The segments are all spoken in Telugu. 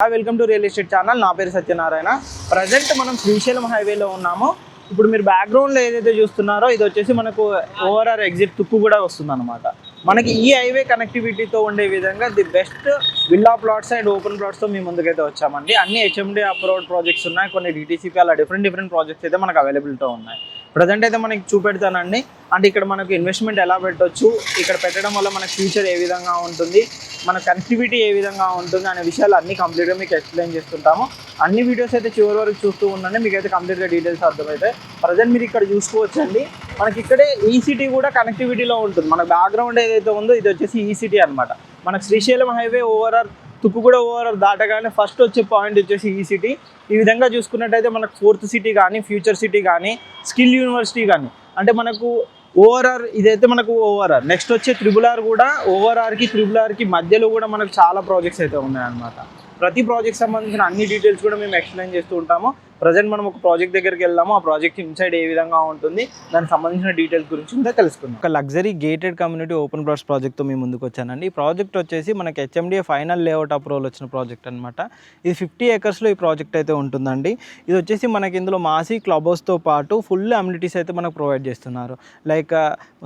Welcome to real estate channel. నా పేరు సత్యనారాయణ. ప్రజెంట్ మనం శ్రీశైలం హైవేలో ఉన్నాము. ఇప్పుడు మీరు బ్యాక్గ్రౌండ్లో ఏదైతే చూస్తున్నారో ఇది వచ్చేసి మనకు ఓఆర్ఆర్ ఎగ్జిట్ తుక్కు కూడా వస్తుంది అనమాట. మనకి ఈ హైవే కనెక్టివిటీతో ఉండే విధంగా the best villa plots and open ప్లాట్స్తో మేము ముందుకైతే వచ్చామండి. అన్ని హెచ్ఎండి అప్రూవ్డ్ ప్రాజెక్ట్స్ ఉన్నాయి, కొన్ని డిటీసీపీ అలా డిఫరెంట్ ప్రాజెక్ట్స్ అయితే మనకు అవైలబిలిటీతో ఉన్నాయి. ప్రజెంట్ అయితే మనకి చూపెడతానండి. అంటే ఇక్కడ మనకు ఇన్వెస్ట్మెంట్ ఎలా పెట్టవచ్చు, ఇక్కడ పెట్టడం వల్ల మనకు ఫ్యూచర్ ఏ విధంగా ఉంటుంది, మన కనెక్టివిటీ ఏ విధంగా ఉంటుంది అనే విషయాలు అన్నీ కంప్లీట్గా మీకు ఎక్స్ప్లెయిన్ చేస్తుంటాము. అన్ని వీడియోస్ అయితే చివరి వరకు చూస్తూ ఉండండి, మీకు అయితే కంప్లీట్గా డీటెయిల్స్ అర్థమవుతాయి. ప్రజెంట్ మీరు ఇక్కడ చూసుకోవచ్చండి, మనకి ఇక్కడే ఈసీటీ కూడా కనెక్టివిటీలో ఉంటుంది. మన బ్యాక్గ్రౌండ్ ఏదైతే ఉందో ఇది వచ్చేసి ఈసీటీ అనమాట. మనకు Srisailam highway ORR Tukkuguda ORR దాటగానే ఫస్ట్ వచ్చే పాయింట్ వచ్చేసి ఈ సిటీ. ఈ విధంగా చూసుకున్నట్టయితే మనకు ఫోర్త్ సిటీ కానీ, ఫ్యూచర్ సిటీ కానీ, స్కిల్ యూనివర్సిటీ కానీ, అంటే మనకు ఓఆర్ఆర్ ఇదైతే మనకు ఓఆర్ఆర్. నెక్స్ట్ వచ్చే త్రిబుల్ కూడా ఓఆర్ఆర్కి త్రిబుల్ మధ్యలో కూడా మనకు చాలా ప్రాజెక్ట్స్ అయితే ఉన్నాయన్నమాట. ప్రతి ప్రాజెక్ట్ సంబంధించిన అన్ని డీటెయిల్స్ కూడా మేము ఎక్స్ప్లెయిన్ చేస్తూ ఉంటాము. ప్రజెంట్ మనం ఒక ప్రాజెక్ట్ దగ్గరికి వెళ్దాము, ఆ ప్రాజెక్ట్ ఇన్సైడ్ ఏ విధంగా ఉంటుంది, దానికి సంబంధించిన డీటెయిల్స్ గురించి ఇంకా తెలుసుకుందాం. ఒక luxury gated community open plots ప్రాజెక్ట్తో మేము ముందుకు వచ్చానండి. ఈ ప్రాజెక్ట్ వచ్చేసి మనకి హెచ్ఎండిఏ ఫైనల్ లేఅవుట్ అప్రూవల్ వచ్చిన ప్రాజెక్ట్ అనమాట. ఇది 50 acresలో ఈ ప్రాజెక్ట్ అయితే ఉంటుందండి. ఇది వచ్చేసి మనకి ఇందులో మాసీ క్లబ్ హౌస్తో పాటు ఫుల్ అమ్యూనిటీస్ అయితే మనకు ప్రొవైడ్ చేస్తున్నారు. లైక్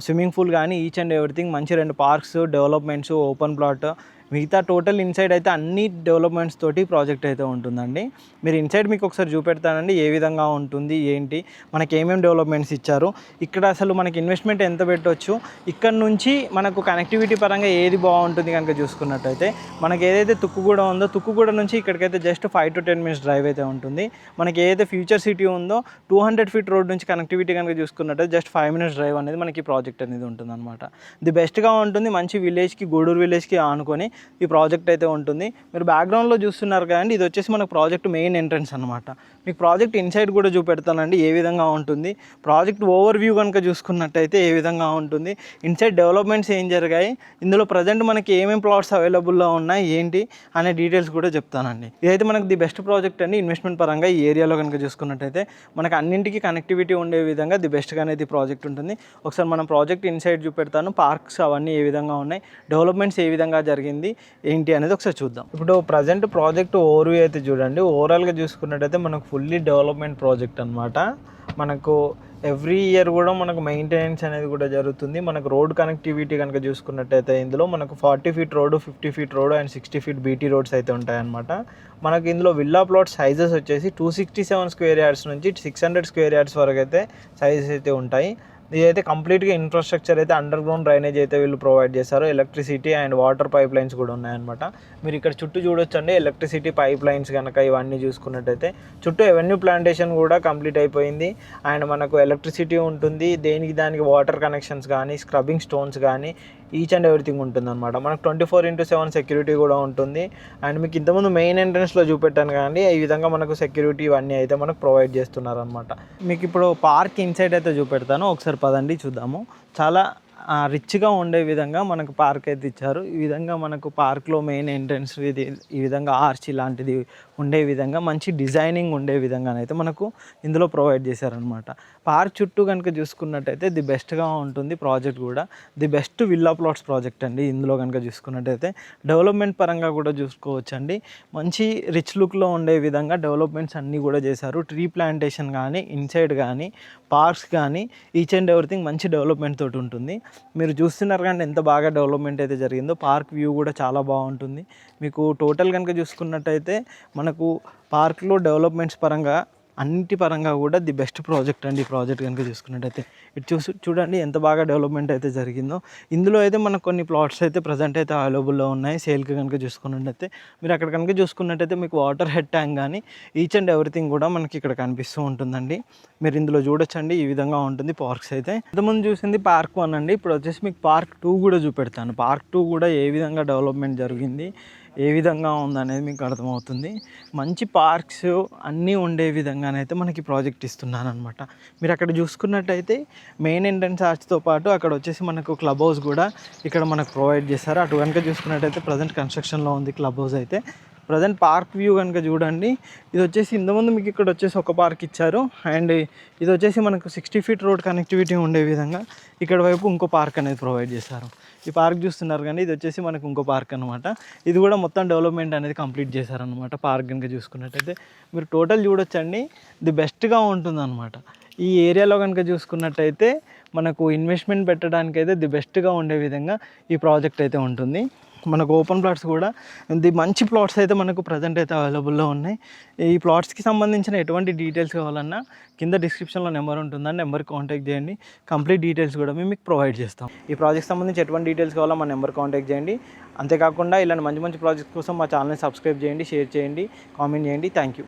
స్విమ్మింగ్ పూల్ కానీ, ఈచ్ అండ్ ఎవ్రీథింగ్, మంచి 2 పార్క్స్, డెవలప్మెంట్స్, ఓపెన్ ప్లాట్, మిగతా టోటల్ ఇన్సైడ్ అయితే అన్ని డెవలప్మెంట్స్ తోటి ప్రాజెక్ట్ అయితే ఉంటుందండి. మీరు ఇన్సైడ్ మీకు ఒకసారి చూపెడతానండి ఏ విధంగా ఉంటుంది, ఏంటి, మనకి ఏమేమి డెవలప్మెంట్స్ ఇచ్చారు, ఇక్కడ అసలు మనకి ఇన్వెస్ట్మెంట్ ఎంత పెట్టవచ్చు, ఇక్కడ నుంచి మనకు కనెక్టివిటీ పరంగా ఏది బాగుంటుంది కనుక చూసుకున్నట్టయితే మనకి ఏదైతే తుక్కుగూడ ఉందో తుక్కుగూడ నుంచి ఇక్కడికైతే జస్ట్ 5 to 10 minutes డ్రైవ్ అయితే ఉంటుంది. మనకి ఏదైతే ఫ్యూచర్ సిటీ ఉందో 200 feet రోడ్ నుంచి కనెక్టివిటీ కనుక చూసుకున్నట్టయితే జస్ట్ 5 minutes డ్రైవ్ అనేది మనకి ప్రాజెక్ట్ అనేది ఉంటుంది అనమాట. ది బెస్ట్గా ఉంటుంది. మంచి విలేజ్కి, గూడూరు విలేజ్కి ఆనుకొని ఈ ప్రాజెక్ట్ అయితే ఉంటుంది. మీరు బ్యాక్గ్రౌండ్లో చూస్తున్నారు కదండి, ఇది వచ్చేసి మనకు ప్రాజెక్ట్ మెయిన్ ఎంట్రన్స్ అనమాట. మీకు ప్రాజెక్ట్ ఇన్సైడ్ కూడా చూపెడతానండి ఏ విధంగా ఉంటుంది. ప్రాజెక్ట్ ఓవర్ వ్యూ కనుక చూసుకున్నట్టయితే ఏ విధంగా ఉంటుంది, ఇన్సైడ్ డెవలప్మెంట్స్ ఏం జరిగాయి, ఇందులో ప్రజెంట్ మనకి ఏమేమి ప్లాట్స్ అవైలబుల్లో ఉన్నాయి, ఏంటి అనే డీటెయిల్స్ కూడా చెప్తానండి. ఇదైతే మనకి ది బెస్ట్ ప్రాజెక్ట్ అండి. ఇన్వెస్ట్మెంట్ పరంగా ఈ ఏరియాలో కనుక చూసుకున్నట్టయితే మనకి అన్నింటికి కనెక్టివిటీ ఉండే విధంగా ది బెస్ట్గా అనేది ప్రాజెక్ట్ ఉంటుంది. ఒకసారి మనం ప్రాజెక్ట్ ఇన్సైడ్ చూపెడతాను, పార్క్స్ అవన్నీ ఏ విధంగా ఉన్నాయి, డెవలప్మెంట్స్ ఏ విధంగా జరిగింది, ఏంటి అనేది ఒకసారి చూద్దాం. ఇప్పుడు ప్రజెంట్ ప్రాజెక్ట్ ఓవర్వ్యూ అయితే చూడండి. ఓవరాల్గా చూసుకున్నట్టయితే మనకు ఫుల్లీ డెవలప్మెంట్ ప్రాజెక్ట్ అనమాట. మనకు ఎవ్రీ ఇయర్ కూడా మనకు మెయింటెనెన్స్ అనేది కూడా జరుగుతుంది. మనకు రోడ్ కనెక్టివిటీ కనుక చూసుకున్నట్టయితే ఇందులో మనకు 40 feet road, 50 feet road and 60 feet BT roads అయితే ఉంటాయన్నమాట. మనకి ఇందులో విల్లా ప్లాట్ సైజెస్ వచ్చేసి 267 square yards నుంచి 600 square yards వరకు అయితే సైజెస్ అయితే ఉంటాయి. ఇదైతే కంప్లీట్గా ఇన్ఫ్రాస్ట్రక్చర్ అయితే అండర్ గ్రౌండ్ డ్రైనేజ్ అయితే వీళ్ళు ప్రొవైడ్ చేశారు. Electricity and water pipe lines కూడా ఉన్నాయన్నమాట. మీరు ఇక్కడ చుట్టూ చూడొచ్చండి, ఎలక్ట్రిసిటీ పైప్ లైన్స్ కనుక ఇవన్నీ చూసుకున్నట్టయితే చుట్టూ ఎవెన్యూ ప్లాంటేషన్ కూడా కంప్లీట్ అయిపోయింది. అండ్ మనకు ఎలక్ట్రిసిటీ ఉంటుంది, దానికి వాటర్ కనెక్షన్స్ కానీ, స్క్రబ్బింగ్ స్టోన్స్ కానీ, ఈచ్ అండ్ ఎవ్రీథింగ్ ఉంటుందన్నమాట. మనకు 24/7 సెక్యూరిటీ కూడా ఉంటుంది. అండ్ మీకు ఇంతకుముందు మెయిన్ ఎంట్రన్స్లో చూపెట్టాను కానీ ఈ విధంగా మనకు సెక్యూరిటీ ఇవన్నీ అయితే మనకు ప్రొవైడ్ చేస్తున్నారనమాట. మీకు ఇప్పుడు పార్క్ ఇన్సైడ్ అయితే చూపెడతాను, ఒకసారి పదండి చూద్దాము. చాలా రిచ్గా ఉండే విధంగా మనకు పార్క్ అయితే ఇచ్చారు. ఈ విధంగా మనకు పార్క్లో మెయిన్ ఎంట్రన్స్ ఇది ఈ విధంగా ఆర్చ్ లాంటిది ఉండే విధంగా మంచి డిజైనింగ్ ఉండే విధంగానైతే మనకు ఇందులో ప్రొవైడ్ చేశారనమాట. పార్క్ చుట్టూ కనుక చూసుకున్నట్టయితే ది బెస్ట్గా ఉంటుంది ప్రాజెక్ట్ కూడా. The best villa plots project అండి. ఇందులో కనుక చూసుకున్నట్టయితే డెవలప్మెంట్ పరంగా కూడా చూసుకోవచ్చండి. మంచి రిచ్ లుక్లో ఉండే విధంగా డెవలప్మెంట్స్ అన్నీ కూడా చేశారు. ట్రీ ప్లాంటేషన్ కానీ, ఇన్సైడ్ కానీ, పార్క్స్ కానీ, ఈచ్ అండ్ ఎవ్రీథింగ్ మంచి డెవలప్మెంట్ తోటి ఉంటుంది. మీరు చూస్తున్నారు కానీ ఎంత బాగా డెవలప్మెంట్ అయితే జరిగిందో. పార్క్ వ్యూ కూడా చాలా బాగుంటుంది. మీకు టోటల్ కనుక చూసుకున్నట్టయితే మనకు పార్క్లో డెవలప్మెంట్స్ పరంగా అన్నిటి పరంగా కూడా ది బెస్ట్ ప్రాజెక్ట్ అండి. ఈ ప్రాజెక్ట్ కనుక చూసుకున్నట్టయితే ఇటు చూడండి ఎంత బాగా డెవలప్మెంట్ అయితే జరిగిందో. ఇందులో అయితే మనకు కొన్ని ప్లాట్స్ అయితే ప్రజెంట్ అయితే అవైలబుల్లో ఉన్నాయి సేల్కి కనుక చూసుకున్నట్టయితే. మీరు అక్కడ కనుక చూసుకున్నట్టయితే మీకు వాటర్ హెడ్ ట్యాంక్ కానీ, ఈచ్ అండ్ ఎవ్రీథింగ్ కూడా మనకి ఇక్కడ కనిపిస్తూ ఉంటుందండి. మీరు ఇందులో చూడొచ్చండి ఈ విధంగా ఉంటుంది పార్క్స్ అయితే. ఇంతకుముందు చూసింది పార్క్ 1 అండి. ఇప్పుడు వచ్చేసి మీకు పార్క్ 2 కూడా చూపెడతాను. పార్క్ 2 కూడా ఏ విధంగా డెవలప్మెంట్ జరిగింది, ఏ విధంగా ఉందనేది మీకు అర్థమవుతుంది. మంచి పార్క్స్ అన్నీ ఉండే విధంగానైతే మనకి ప్రాజెక్ట్ ఇస్తున్నాను అనమాట. మీరు అక్కడ చూసుకున్నట్టయితే మెయిన్ ఎంట్రన్స్ ఆర్చ్తో పాటు అక్కడ వచ్చేసి మనకు క్లబ్ హౌస్ కూడా ఇక్కడ మనకు ప్రొవైడ్ చేస్తారు. అటు కనుక చూసుకున్నట్టయితే ప్రజెంట్ కన్స్ట్రక్షన్లో ఉంది క్లబ్ హౌస్ అయితే. ప్రజెంట్ పార్క్ వ్యూ కనుక చూడండి, ఇది వచ్చేసి ఇంతకుముందు మీకు ఇక్కడ వచ్చేసి ఒక పార్క్ ఇచ్చారు, అండ్ ఇది వచ్చేసి మనకు 60 ఫీట్ రోడ్ కనెక్టివిటీ ఉండే విధంగా ఇక్కడ వైపు ఇంకో పార్క్ అనేది ప్రొవైడ్ చేశారు. ఈ పార్క్ చూస్తున్నారు కానీ ఇది వచ్చేసి మనకు ఇంకో పార్క్ అనమాట. ఇది కూడా మొత్తం డెవలప్మెంట్ అనేది కంప్లీట్ చేశారనమాట. పార్క్ కనుక చూసుకున్నట్టయితే మీరు టోటల్ చూడొచ్చండి, ఇది బెస్ట్గా ఉంటుందన్నమాట. ఈ ఏరియాలో కనుక చూసుకున్నట్టయితే మనకు ఇన్వెస్ట్మెంట్ పెట్టడానికి అయితే ది బెస్ట్గా ఉండే విధంగా ఈ ప్రాజెక్ట్ అయితే ఉంటుంది. మనకు ఓపెన్ ప్లాట్స్ కూడా ఇది మంచి ప్లాట్స్ అయితే మనకు ప్రజెంట్ అయితే అవైలబుల్లో ఉన్నాయి. ఈ ప్లాట్స్కి సంబంధించిన ఎటువంటి డీటెయిల్స్ కావాలన్నా కింద డిస్క్రిప్షన్లో నెంబర్ ఉంటుందని నెంబర్కి కాంటాక్ట్ చేయండి. కంప్లీట్ డీటెయిల్స్ కూడా మేము మీకు ప్రొవైడ్ చేస్తాం. ఈ ప్రాజెక్ట్ సంబంధించి ఎటువంటి డీటెయిల్స్ కావాలో మా నెంబర్ కాంటాక్ట్ చేయండి. అంతేకాకుండా ఇలాంటి మంచి మంచి ప్రాజెక్ట్స్ కోసం మా ఛానల్ని సబ్స్క్రైబ్ చేయండి, షేర్ చేయండి, కామెంట్ చేయండి. Thank you.